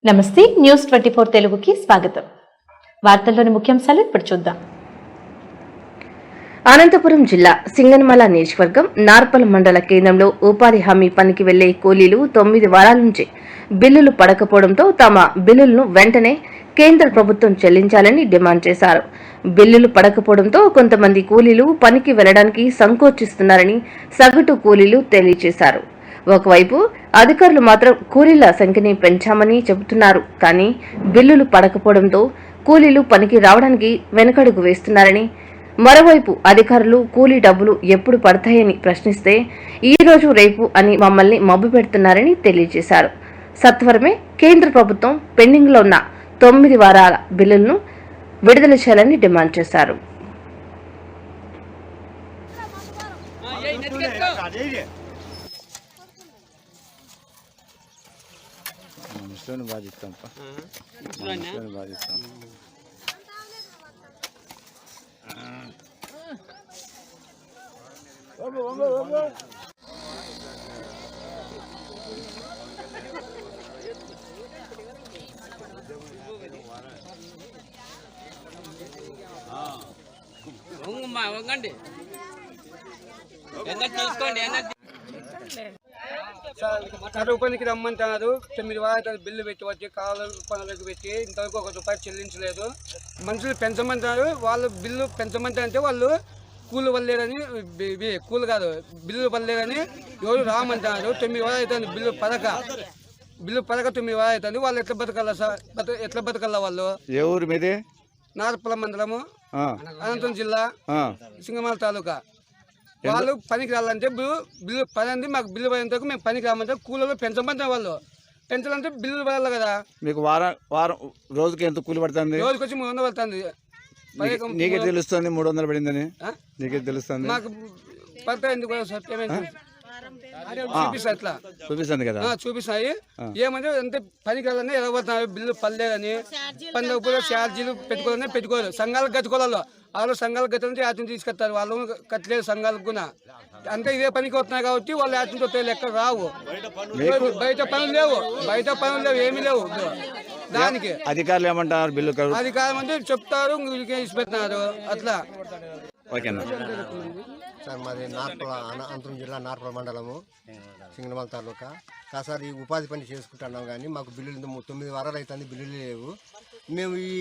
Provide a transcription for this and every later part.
నమస్తే న్యూస్ 24 తెలుగుకి స్వాగతం. వార్తల్లోని ముఖ్యాంశాలు ఇప్పుడు చూద్దాం. అనంతపురం జిల్లా సింగనమల నియోజకవర్గం నార్పల్ మండల కేంద్రంలో ఉపాధి హామీ పనికి వెళ్లే కూలీలు 9 వారాల నుంచి బిల్లులు పడకపోవడంతో తమ బిల్లులను వెంటనే కేంద్ర ప్రభుత్వం చెల్లించాలని డిమాండ్ చేశారు. బిల్లులు పడకపోవడంతో కొంతమంది కూలీలు పనికి వెళ్లడానికి సంకోచిస్తున్నారని సగటు కూలీలు తెలియజేశారు. ఒకవైపు అధికారులు మాత్రం కూలీల సంఖ్యని పెంచామని చెబుతున్నారు. కానీ బిల్లులు పడకపోవడంతో కూలీలు పనికి రావడానికి వెనకడుగు వేస్తున్నారని, మరోవైపు అధికారులు కూలీ డబ్బులు ఎప్పుడు పడతాయని ప్రశ్నిస్తే ఈ రోజు రేపు అని మమ్మల్ని మభ్యపెడుతున్నారని తెలియజేశారు. సత్వరమే కేంద్ర ప్రభుత్వం పెండింగ్ లో ఉన్న 9 వారాల బిల్లులను విడుదల చేయాలని డిమాండ్ చేశారు. కరువు పనికి రమ్మంటున్నారు. 9 వారాలు బిల్లు పెట్టి వచ్చి కాలు పనులకు పెట్టి ఇంతవరకు ₹1 చెల్లించలేదు. మనుషులు పెంచమంటున్నారు. వాళ్ళు బిల్లు పెంచమంటారంటే వాళ్ళు కూలి వల్లేరని, కూలి కాదు బిల్లు వల్లేరని ఎవరు రామంటున్నారు. 9 వారాలు అవుతుంది బిల్లు పడక 9 వారాలు అవుతుంది. వాళ్ళు ఎట్లా బతకాల సార్? ఎట్లా బతకాల వాళ్ళు? ఏ ఊరు మీది? నార్పల మండలము, అనంతపురం జిల్లా, సింగనమల తాలూకా. వాళ్ళు పనికి రాలంటే బిల్లు పదండి, మాకు బిల్లు పడేంత వరకు మేము పనికి రామంటే కూలీలు పెంచమంటారు. వాళ్ళు పెంచాలంటే బిల్లు పడాలి కదా. మీకు వారం రోజుకి ఎంత కూలి పడుతుంది? రోజుకి వచ్చి 300 పడుతుంది. నీకే తెలుస్తుంది 300 పడిందని? నీకే తెలుస్తుంది. మాకు పడతాయి ఎందుకు చూపిస్తా, ఇట్లా చూపిస్తుంది కదా, చూపిస్తాయి. ఏమంటే ఎంత పనికి వెళ్ళని ఎదగబడుతున్నారు. బిల్లు పడలేదని పండుగ ఛార్జీలు పెట్టుకోరు. సంఘాలకు కట్టుకోవాలి. వాళ్ళు సంఘాలకు కట్టాలంటే యాత్ర తీసుకొస్తారు. వాళ్ళు కట్టలేదు సంఘాలకు కూడా. అంటే ఇదే పనికి వస్తున్నాయి కాబట్టి వాళ్ళు యాత్ర వస్తే లెక్క రావు. బయట పనులు లేవు, ఏమీ లేవు. దానికి అధికారులు ఏమంటారు? బిల్లు అధికారులు అంటే చెప్తారు, ఇచ్చిపెడుతున్నారు అట్లా. సార్ మాది నార్పల, అనంతపురం జిల్లా నార్పల మండలము, సింగనమల తాలూకా. సార్ ఈ ఉపాధి పని చేసుకుంటున్నాం కానీ మాకు బిల్లులు 9 వారాలు అవుతుంది, బిల్లులు లేవు. మేము ఈ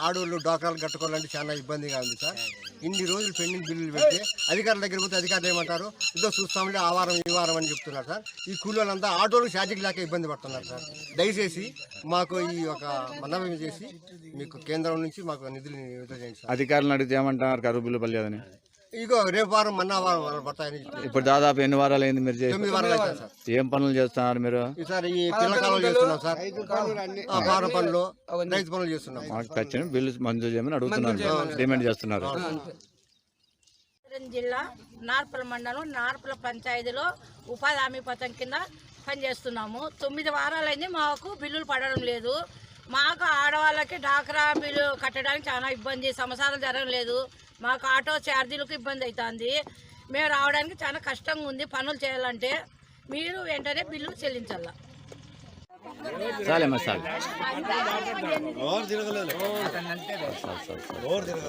ఆడవాళ్ళు డోక్రాలు కట్టుకోవాలంటే చాలా ఇబ్బందిగా ఉంది సార్. ఇన్ని రోజులు పెండింగ్ బిల్లులు పెడితే అధికారుల దగ్గర పోతే అధికారులు ఏమంటారు? ఇదో చూస్తామంటే ఆ వారం ఈ వారం అని చెప్తున్నారు సార్. ఈ కూలీలంతా ఆటోలు ఛార్జీకి లేక ఇబ్బంది పడుతున్నారు సార్. దయచేసి మాకు ఈ ఒక మనవి చేసి మీకు కేంద్రం నుంచి మాకు నిధులు విడుదల చేయండి సార్. అధికారులను అడిగితే ఏమంటారు? కరువు బిల్లు పడలేదని. ఇగో రేపు వారం మన్నా వారం పడతాయని. ఇప్పుడు దాదాపు ఎన్ని వారాలు అయింది మీరు? 9 వారాలు అవుతుంది సార్. ఏం పనులు చేస్తున్నారు మీరు? ఈసారి ఈ పిల్ల కాలువలు చేస్తున్నాం సార్. ఫారం పనులు, రైతు పనులు చేస్తున్నాం. ఖచ్చితంగా బిల్లు మంజూరు చేయమని అడుగుతున్నారు, డిమాండ్ చేస్తున్నారు. జిల్లా నార్పల మండలం, నార్పల పంచాయతీలో ఉపాధి హామీ పథకం కింద పనిచేస్తున్నాము. 9 వారాలైంది మాకు బిల్లులు పడడం లేదు. మాకు ఆడవాళ్ళకి డాక్రా బిల్లు కట్టడానికి చాలా ఇబ్బంది, సంసారాలు జరగడం లేదు. మాకు ఆటో ఛార్జీలకు ఇబ్బంది అవుతుంది. మేము రావడానికి చాలా కష్టంగా ఉంది. పనులు చేయాలంటే మీరు వెంటనే బిల్లు చెల్లించాల.